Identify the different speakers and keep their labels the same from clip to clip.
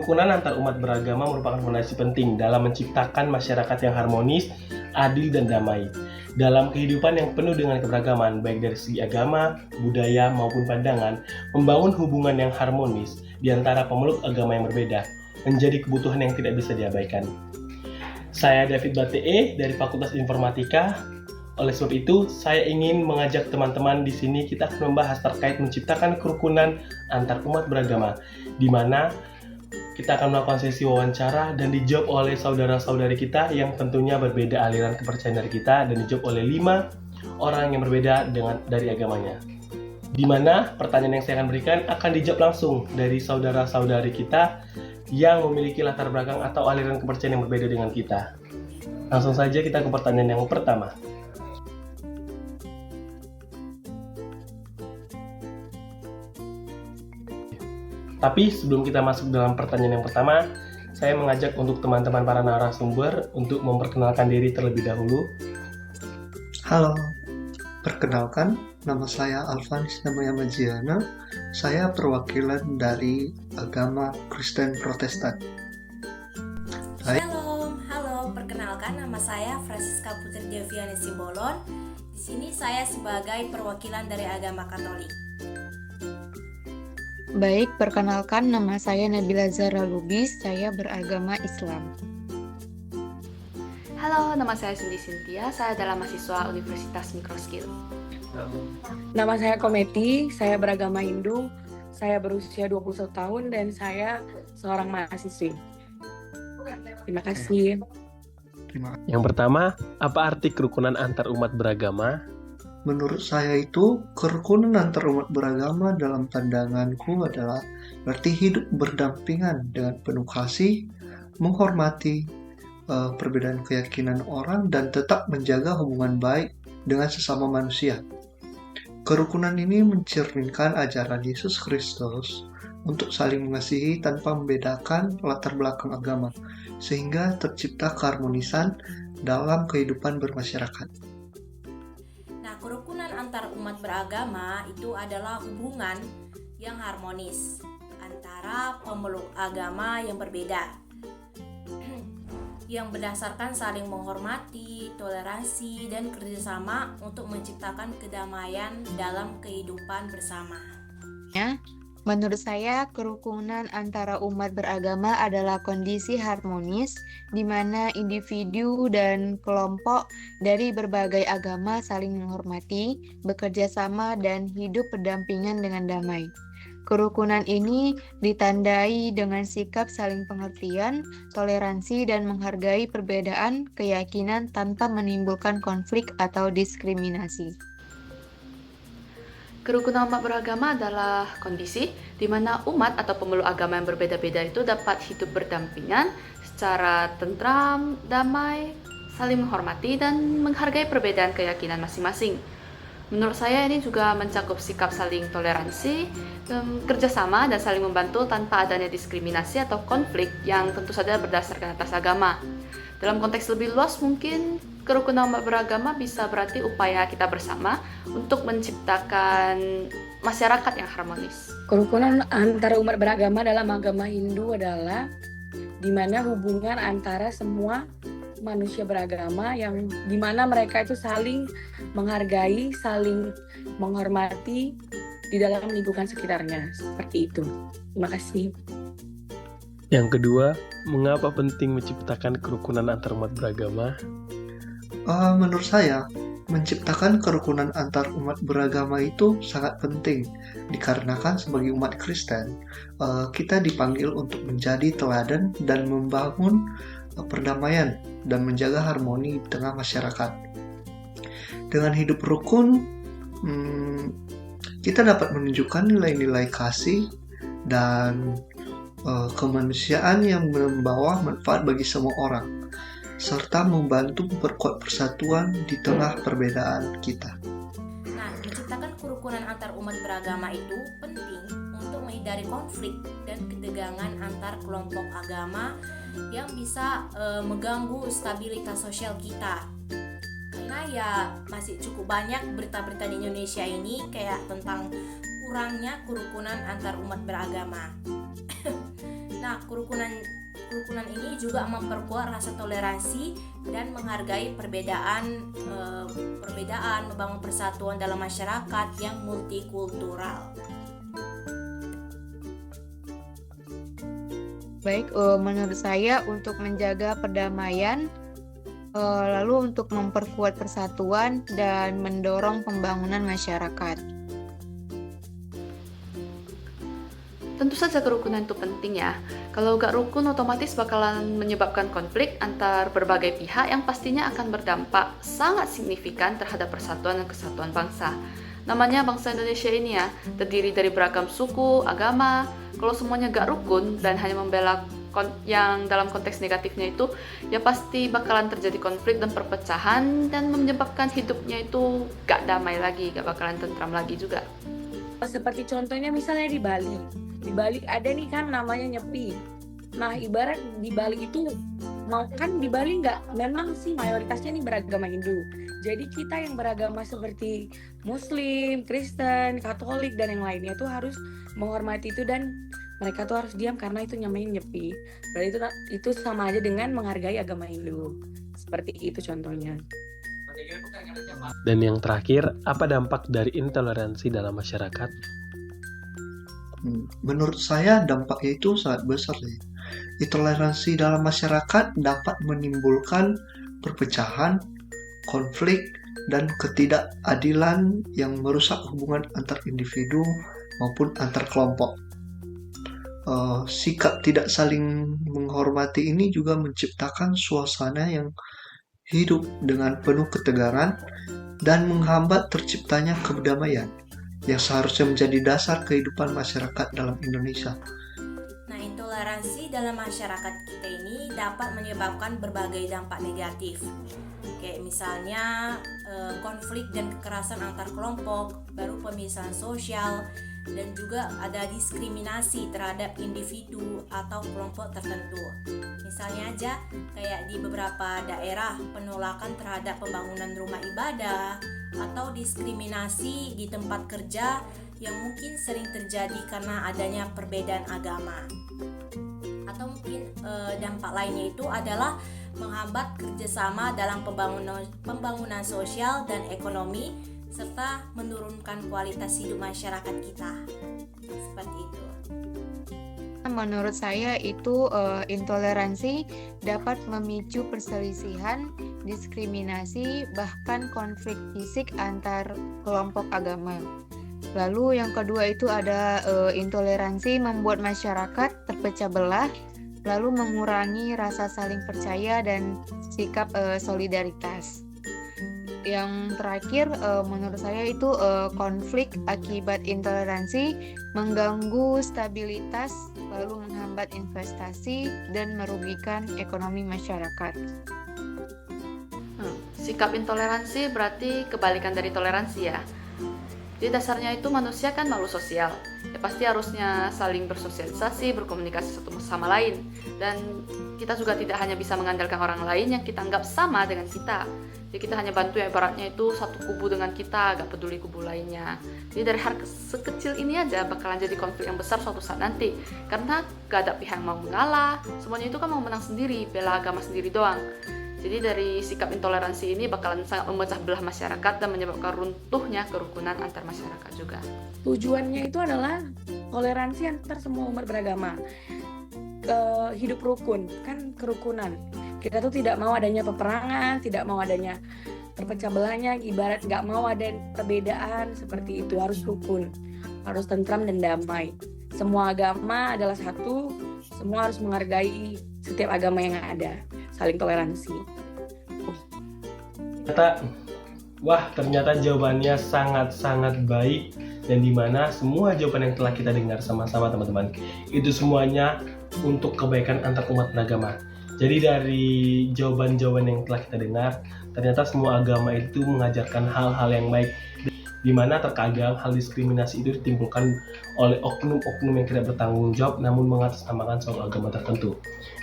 Speaker 1: Kerukunan antar umat beragama merupakan fondasi penting dalam menciptakan masyarakat yang harmonis, adil, dan damai. Dalam kehidupan yang penuh dengan keberagaman, baik dari segi agama, budaya, maupun pandangan, membangun hubungan yang harmonis di antara pemeluk agama yang berbeda menjadi kebutuhan yang tidak bisa diabaikan. Saya David Batee dari Fakultas Informatika. Oleh sebab itu, saya ingin mengajak teman-teman di sini kita akan membahas terkait menciptakan kerukunan antar umat beragama, di mana kita akan melakukan sesi wawancara dan dijawab oleh saudara-saudari kita yang tentunya berbeda aliran kepercayaan dari kita dan dijawab oleh 5 orang yang berbeda dari agamanya. Di mana pertanyaan yang saya akan berikan akan dijawab langsung dari saudara-saudari kita yang memiliki latar belakang atau aliran kepercayaan yang berbeda dengan kita. Langsung saja kita ke pertanyaan yang pertama. Tapi sebelum kita masuk dalam pertanyaan yang pertama, saya mengajak untuk teman-teman para narasumber untuk memperkenalkan diri terlebih dahulu.
Speaker 2: Halo, perkenalkan, nama saya Alvanis Majiana. Saya perwakilan dari agama Kristen Protestan.
Speaker 3: Halo, perkenalkan nama saya Francisca Putri Deviani Simbolon. Di sini saya sebagai perwakilan dari agama Katolik.
Speaker 4: Baik, perkenalkan nama saya Nabila Zahra Lubis, saya beragama Islam.
Speaker 5: Halo, nama saya Cindy Cynthia, saya adalah mahasiswa Universitas Microskill.
Speaker 6: Nama saya Kometi, saya beragama Hindu, saya berusia 21 tahun dan saya seorang mahasiswi. Terima kasih.
Speaker 1: Yang pertama, apa arti kerukunan antar umat beragama?
Speaker 2: Menurut saya itu, kerukunan antar umat beragama dalam pandanganku adalah berarti hidup berdampingan dengan penuh kasih, menghormati perbedaan keyakinan orang, dan tetap menjaga hubungan baik dengan sesama manusia. Kerukunan ini mencerminkan ajaran Yesus Kristus untuk saling mengasihi tanpa membedakan latar belakang agama, sehingga tercipta keharmonisan dalam kehidupan bermasyarakat.
Speaker 3: Kerukunan antar umat beragama itu adalah hubungan yang harmonis antara pemeluk agama yang berbeda yang berdasarkan saling menghormati, toleransi, dan kerjasama untuk menciptakan kedamaian dalam kehidupan bersama.
Speaker 4: Menurut saya, kerukunan antara umat beragama adalah kondisi harmonis di mana individu dan kelompok dari berbagai agama saling menghormati, bekerja sama, dan hidup berdampingan dengan damai. Kerukunan ini ditandai dengan sikap saling pengertian, toleransi, dan menghargai perbedaan keyakinan tanpa menimbulkan konflik atau diskriminasi.
Speaker 5: Kerukunan umat beragama adalah kondisi di mana umat atau pemeluk agama yang berbeda-beda itu dapat hidup berdampingan secara tentram, damai, saling menghormati, dan menghargai perbedaan keyakinan masing-masing. Menurut saya ini juga mencakup sikap saling toleransi, kerjasama, dan saling membantu tanpa adanya diskriminasi atau konflik yang tentu saja berdasarkan atas agama. Dalam konteks lebih luas mungkin kerukunan umat beragama bisa berarti upaya kita bersama untuk menciptakan masyarakat yang harmonis.
Speaker 6: Kerukunan antara umat beragama dalam agama Hindu adalah di mana hubungan antara semua manusia beragama yang di mana mereka itu saling menghargai, saling menghormati di dalam lingkungan sekitarnya. Seperti itu. Terima kasih.
Speaker 1: Yang kedua, mengapa penting menciptakan kerukunan antar umat beragama?
Speaker 2: Menurut saya, menciptakan kerukunan antar umat beragama itu sangat penting dikarenakan sebagai umat Kristen, kita dipanggil untuk menjadi teladan dan membangun perdamaian dan menjaga harmoni di tengah masyarakat. Dengan hidup rukun, kita dapat menunjukkan nilai-nilai kasih dan kemanusiaan yang membawa manfaat bagi semua orang, serta membantu memperkuat persatuan di tengah perbedaan kita.
Speaker 3: Menciptakan kerukunan antar umat beragama itu penting untuk menghindari konflik dan ketegangan antar kelompok agama yang bisa mengganggu stabilitas sosial kita. Karena ya masih cukup banyak berita-berita di Indonesia ini kayak tentang kurangnya kerukunan antar umat beragama. Nah, kerukunan ini juga memperkuat rasa toleransi dan menghargai perbedaan, membangun persatuan dalam masyarakat yang multikultural.
Speaker 4: Baik, menurut saya untuk menjaga perdamaian, lalu untuk memperkuat persatuan dan mendorong pembangunan masyarakat.
Speaker 5: Tentu saja kerukunan itu penting ya. Kalau gak rukun otomatis bakalan menyebabkan konflik antar berbagai pihak yang pastinya akan berdampak sangat signifikan terhadap persatuan dan kesatuan bangsa. Namanya bangsa Indonesia ini ya, terdiri dari beragam suku, agama. Kalau semuanya gak rukun dan hanya membela yang dalam konteks negatifnya itu, ya pasti bakalan terjadi konflik dan perpecahan dan menyebabkan hidupnya itu gak damai lagi, gak bakalan tentram lagi juga.
Speaker 6: Seperti contohnya misalnya di Bali. Di Bali ada nih kan namanya Nyepi. Nah, ibarat di Bali itu di Bali memang sih mayoritasnya nih beragama Hindu. Jadi kita yang beragama seperti Muslim, Kristen, Katolik dan yang lainnya tuh harus menghormati itu dan mereka tuh harus diam karena itu namanya Nyepi. Berarti itu sama aja dengan menghargai agama Hindu. Seperti itu contohnya.
Speaker 1: Dan yang terakhir, apa dampak dari intoleransi dalam masyarakat?
Speaker 2: Menurut saya dampaknya itu sangat besar ya. Intoleransi dalam masyarakat dapat menimbulkan perpecahan, konflik, dan ketidakadilan yang merusak hubungan antar individu maupun antar kelompok. Sikap tidak saling menghormati ini juga menciptakan suasana yang hidup dengan penuh ketegangan dan menghambat terciptanya kedamaian yang seharusnya menjadi dasar kehidupan masyarakat dalam Indonesia.
Speaker 3: Nah, intoleransi dalam masyarakat kita ini dapat menyebabkan berbagai dampak negatif. Kayak misalnya konflik dan kekerasan antar kelompok, baru pemisahan sosial, dan juga ada diskriminasi terhadap individu atau kelompok tertentu. Misalnya aja kayak di beberapa daerah penolakan terhadap pembangunan rumah ibadah atau diskriminasi di tempat kerja yang mungkin sering terjadi karena adanya perbedaan agama. Atau mungkin dampak lainnya itu adalah menghambat kerjasama dalam pembangunan sosial dan ekonomi serta menurunkan kualitas hidup masyarakat kita. Seperti itu.
Speaker 4: Menurut saya itu intoleransi dapat memicu perselisihan, diskriminasi, bahkan konflik fisik antar kelompok agama. Lalu yang kedua itu ada intoleransi membuat masyarakat terpecah belah, lalu mengurangi rasa saling percaya dan sikap solidaritas. Yang terakhir menurut saya itu konflik akibat intoleransi mengganggu stabilitas, lalu menghambat investasi dan merugikan ekonomi masyarakat.
Speaker 5: Sikap intoleransi berarti kebalikan dari toleransi ya. Jadi dasarnya itu manusia kan makhluk sosial. Ya pasti harusnya saling bersosialisasi, berkomunikasi satu sama lain. Dan kita juga tidak hanya bisa mengandalkan orang lain yang kita anggap sama dengan kita. Jadi kita hanya bantu yang ibaratnya itu satu kubu dengan kita, gak peduli kubu lainnya. Jadi dari hal sekecil ini aja bakalan jadi konflik yang besar suatu saat nanti. Karena gak ada pihak yang mau mengalah, semuanya itu kan mau menang sendiri, bela agama sendiri doang. Jadi dari sikap intoleransi ini bakalan sangat memecah belah masyarakat dan menyebabkan runtuhnya kerukunan antar masyarakat juga.
Speaker 6: Tujuannya itu adalah toleransi antar semua umat beragama. Hidup rukun, kan kerukunan. Kita tuh tidak mau adanya peperangan, tidak mau adanya terpecah belahnya, ibarat nggak mau ada perbedaan seperti itu, harus rukun, harus tentram dan damai. Semua agama adalah satu, semua harus menghargai setiap agama yang ada, saling toleransi.
Speaker 1: Ternyata jawabannya sangat-sangat baik, dan dimana semua jawaban yang telah kita dengar sama-sama teman-teman, itu semuanya untuk kebaikan antar umat beragama. Jadi dari jawaban-jawaban yang telah kita dengar, ternyata semua agama itu mengajarkan hal-hal yang baik, di mana terkadang hal diskriminasi itu ditimbulkan oleh oknum-oknum yang tidak bertanggung jawab namun mengatasnamakan suatu agama tertentu.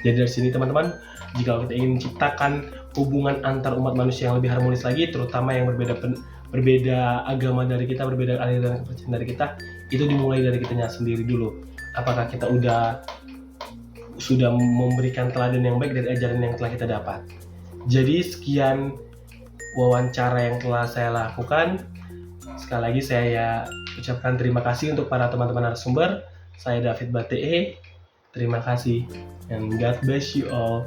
Speaker 1: Jadi dari sini teman-teman, jika kita ingin menciptakan hubungan antar umat manusia yang lebih harmonis lagi, terutama yang berbeda agama dari kita, berbeda aliran kepercayaan dari kita, itu dimulai dari kitanya sendiri dulu. Apakah kita udah sudah memberikan teladan yang baik dari ajaran yang telah kita dapat. Jadi sekian wawancara yang telah saya lakukan. Sekali lagi saya ucapkan terima kasih untuk para teman-teman narasumber. Saya David Batee. Terima kasih and God bless you all.